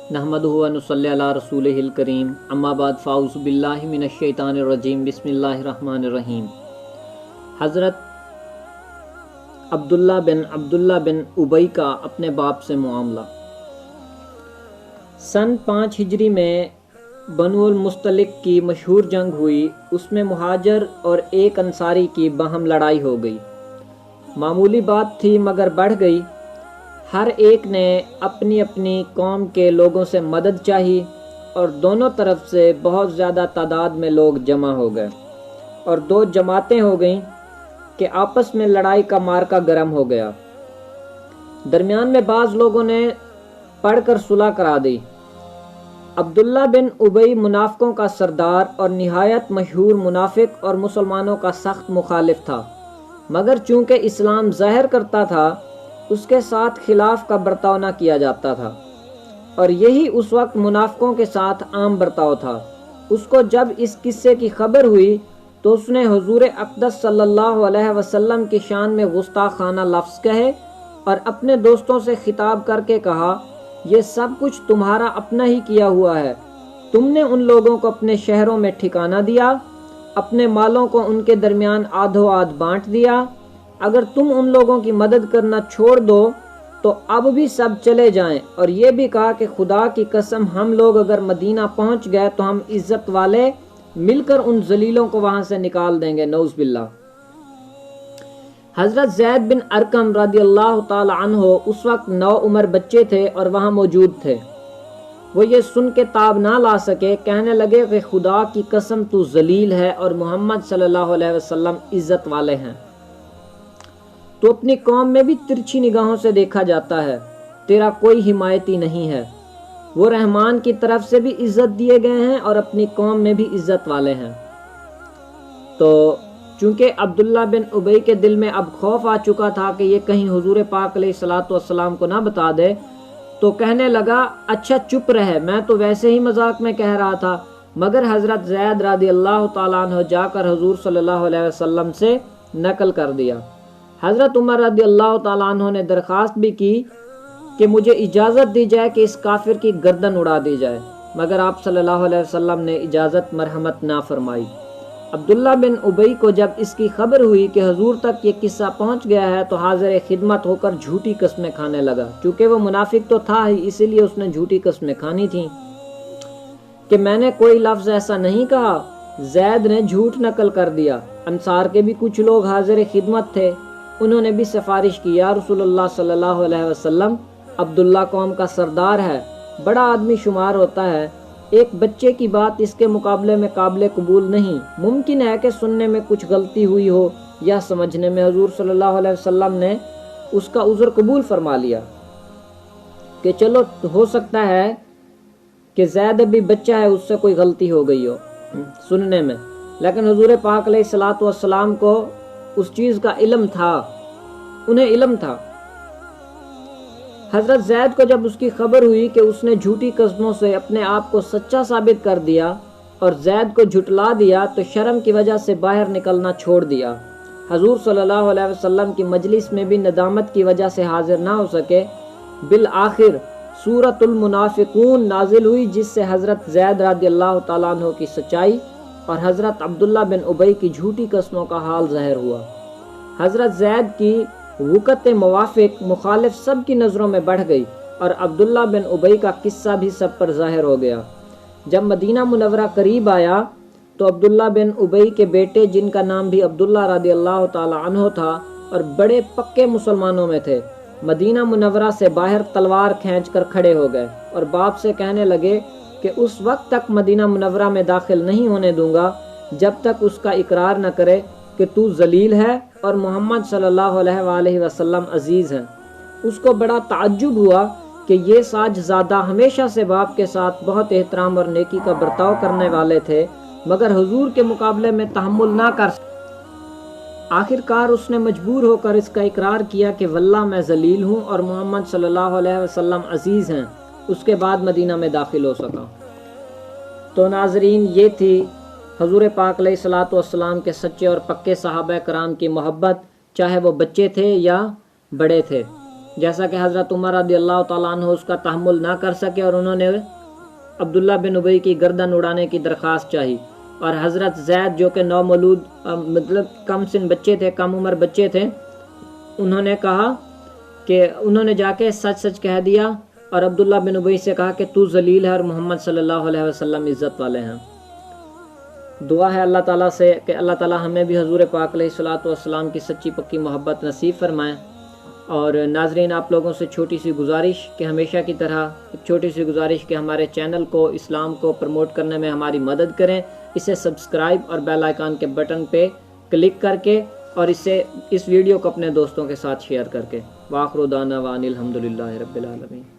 नहमदुहु व नुसल्ली अला रसूलिहिल करीम अम्मा बाद फ़ाउज़ु बिल्लाहि मिनश शैतानिर रजीम बिस्मिल्लाहिर रहमानिर रहीम। हज़रत अब्दुल्ला बिन उबई का अपने बाप से मामला। सन 5 हिजरी में बनुल मुस्तलिक की मशहूर जंग हुई। उसमें मुहाजिर और एक अंसारी की बाहम लड़ाई हो गई। मामूली बात थी मगर बढ़ गई। हर एक ने अपनी अपनी कौम के लोगों से मदद चाही और दोनों तरफ से बहुत ज़्यादा तादाद में लोग जमा हो गए और दो जमातें हो गईं कि आपस में लड़ाई का मार्का गर्म हो गया। दरमियान में बाज़ लोगों ने पढ़कर सुलह करा दी। अब्दुल्ला बिन उबई मुनाफिकों का सरदार और निहायत मशहूर मुनाफिक और मुसलमानों का सख्त मुखालिफ था, मगर चूँकि इस्लाम ज़ाहिर करता था उसके साथ खिलाफ का बर्ताव न किया जाता था और यही उस वक्त मुनाफिकों के साथ आम बर्ताव था। उसको जब इस किस्से की खबर हुई तो उसने हुजूर अक़दस सल्लल्लाहु अलैहि वसल्लम की शान में गुस्ताखाना लफ्ज़ कहे और अपने दोस्तों से खिताब करके कहा, ये सब कुछ तुम्हारा अपना ही किया हुआ है। तुमने उन लोगों को अपने शहरों में ठिकाना दिया, अपने मालों को उनके दरमियान आधो आध बांट दिया। अगर तुम उन लोगों की मदद करना छोड़ दो तो अब भी सब चले जाएं। और ये भी कहा कि खुदा की कसम हम लोग अगर मदीना पहुंच गए तो हम इज्जत वाले मिलकर उन जलीलों को वहां से निकाल देंगे, नऊज़ बिल्लाह। हजरत ज़ैद बिन अरकम रदियल्लाहु ताला अन्हो उस वक्त 9 उम्र बच्चे थे और वहां मौजूद थे। वो ये सुन के ताब ना ला सके, कहने लगे कि खुदा की कसम तू जलील है और मोहम्मद सल्लल्लाहु अलैहि वसल्लम इज्जत वाले हैं। तो अपनी कौम में भी तिरछी निगाहों से देखा जाता है, तेरा कोई हिमायती नहीं है। वो रहमान की तरफ से भी इज्जत दिए गए हैं और अपनी कौम में भी इज्जत वाले हैं। तो चूंकि अब्दुल्ला बिन उबई के दिल में अब खौफ आ चुका था कि ये कहीं हुजूर पाक अलैहिस्सलातु वस्सलाम को ना बता दे, तो कहने लगा, अच्छा चुप रहे, मैं तो वैसे ही मजाक में कह रहा था। मगर हजरत ज़ैद रदियल्लाहु ताला अन्हु जाकर हुजूर सल्लल्लाहु अलैहि वसल्लम से नकल कर दिया। हज़रत उमर रदियल्लाहु ताला अन्हु ने दरख्वास्त भी की कि मुझे इजाज़त दी जाए कि इस काफिर की गर्दन उड़ा दी जाए, मगर आप सल्लल्लाहु अलैहि वसल्लम ने इजाज़त मरहमत ना फरमाई। अब्दुल्ला बिन उबई को जब इसकी खबर हुई कि हुजूर तक ये किस्सा पहुंच गया है तो हाजिर खिदमत होकर झूठी कस्में खाने लगा। चूँकि वो मुनाफिक तो था ही, इसीलिए उसने झूठी कस्में खानी थी कि मैंने कोई लफ्ज़ ऐसा नहीं कहा। ज़ैद ने झूठ नकल कर दिया। अंसार के भी कुछ लोग हाजिर खिदमत थे, उन्होंने भी सिफारिश की, या रसूलुल्लाह सल्लल्लाहु अलैहि वसल्लम, अब्दुल्ला कौम का सरदार है, बड़ा आदमी शुमार होता है, एक बच्चे की बात इसके मुकाबले में काबिल कबूल नहीं। मुमकिन है कि सुनने में कुछ गलती हुई हो या समझने में। हुजूर सल्लल्लाहु अलैहि वसल्लम ने उसका उज़्र कबूल फरमा लिया कि चलो हो सकता है कि ज़ैद भी बच्चा है, उससे कोई गलती हो गई हो सुनने में। लेकिन हुजूर पाक अलैहिस्सलातु वस्सलाम को उस चीज़ का इल्म था, उन्हें इल्म था। हजरत ज़ैद को जब उसकी खबर हुई कि उसने झूठी कस्मों से अपने आप को सच्चा साबित कर दिया और ज़ैद को झुटला दिया, तो शर्म की वजह से बाहर निकलना छोड़ दिया। हुजूर सल्लल्लाहु अलैहि वसल्लम की मजलिस में भी नदामत की वजह से हाजिर ना हो सके। बिल आखिर सूरतुल मुनाफिकून नाजिल हुई, जिससे हजरत ज़ैद रदियल्लाहु ताला अन्हु की सच्चाई और हजरत अब्दुल्ला बिन उबई की झूठी कस्मों का हाल ज़ाहिर हुआ। हजरत ज़ैद की वक़्त मुवाफ़िक मुखालिफ सब की नज़रों में बढ़ गई और अब्दुल्ला बिन उबई का किस्सा भी सब पर ज़ाहिर हो गया। जब मदीना मुनव्वरा करीब आया तो अब्दुल्ला बिन उबई के बेटे, जिनका नाम भी अब्दुल्ला रदियल्लाहु ताला अन्हु था और बड़े पक्के मुसलमानों में थे, मदीना मुनव्वरा से बाहर तलवार खींचकर खड़े हो गए और बाप से कहने लगे कि उस वक्त तक मदीना मुनव्वरा में दाखिल नहीं होने दूंगा जब तक उसका इकरार न करे कि तू जलील है और मोहम्मद सल्लल्लाहु अलैहि वसल्लम अजीज़ हैं। उसको बड़ा ताज्जुब हुआ कि ये साजज़ादा हमेशा से बाप के साथ बहुत एहतराम और नेकी का बर्ताव करने वाले थे, मगर हुजूर के मुकाबले में तहम्मुल ना कर। आखिरकार उसने मजबूर होकर इसका इकरार किया कि वल्लाह मैं जलील हूँ और मोहम्मद सल्लल्लाहु अलैहि वसल्लम अजीज़ हैं। उसके बाद मदीना में दाखिल हो सका। तो नाजरीन, ये थी हुजूर पाक अलैहिस्सलातु वस्सलाम के सच्चे और पक्के सहाबा कराम की मोहब्बत, चाहे वो बच्चे थे या बड़े थे। جیسا کہ حضرت عمر رضی اللہ تعالیٰ عنہ اس کا تحمل نہ کر سکے اور انہوں نے عبداللہ بن ابی کی گردن اڑانے کی درخواست چاہی، اور حضرت زید جو کہ نومولود مطلب کم سن بچے تھے، کم عمر بچے تھے، انہوں نے کہا کہ انہوں نے جا کے سچ سچ کہہ دیا اور عبداللہ بن ابی سے کہا کہ تو ذلیل ہے اور محمد صلی اللہ علیہ وسلم عزت والے ہیں۔ دعا ہے اللہ تعالیٰ سے کہ اللہ تعالیٰ ہمیں بھی حضور پاک علیہ الصلوۃ والسلام کی سچی پکی محبت نصیب فرمائیں۔ اور ناظرین، آپ لوگوں سے چھوٹی سی گزارش کہ ہمیشہ کی طرح ایک چھوٹی سی گزارش کہ ہمارے چینل کو، اسلام کو پروموٹ کرنے میں ہماری مدد کریں، اسے سبسکرائب اور بیل آئیکن کے بٹن پہ کلک کر کے، اور اس ویڈیو کو اپنے دوستوں کے ساتھ شیئر کر کے۔ وآخر دعوانا وان الحمدللہ رب العالمین۔